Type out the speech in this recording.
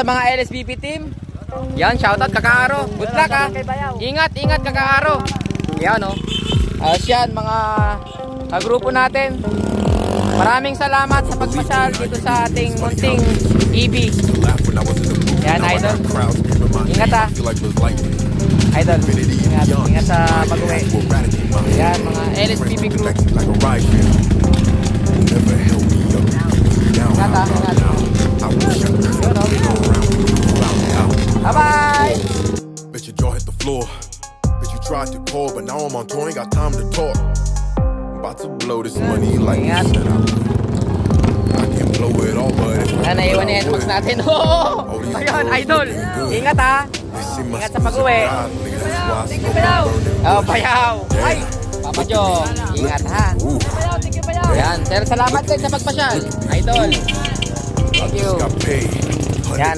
Sa mga LSBP team, yan, shoutout Kakaaro. Good luck ha. Ingat, ingat Kakaaro. Yan o. Yan, mga grupo natin. Maraming salamat sa pagpasyal dito sa ating munting EB. Yan, idol. Ingat ha. Idol, ingat, ingat sa pag-uwi. Yan, mga LSBP group. Ingat ha, ingat. Yun o. Bye-bye! Bet your jaw hit the floor. Bet you tried to call, but now I'm on tour, ain't got time to talk. I'm about to blow this money like you said I would. I can blow it all, but if Yan, naiwan ni Edmax natin. Oo! Ayun, idol! Ingat ha! Ingat sa pag-uwi. Oh, bayaw! Ay! Papa Jo, ingat ha! Yan, sir, salamat din sa pagpasyal. Idol! Thank you! Yan.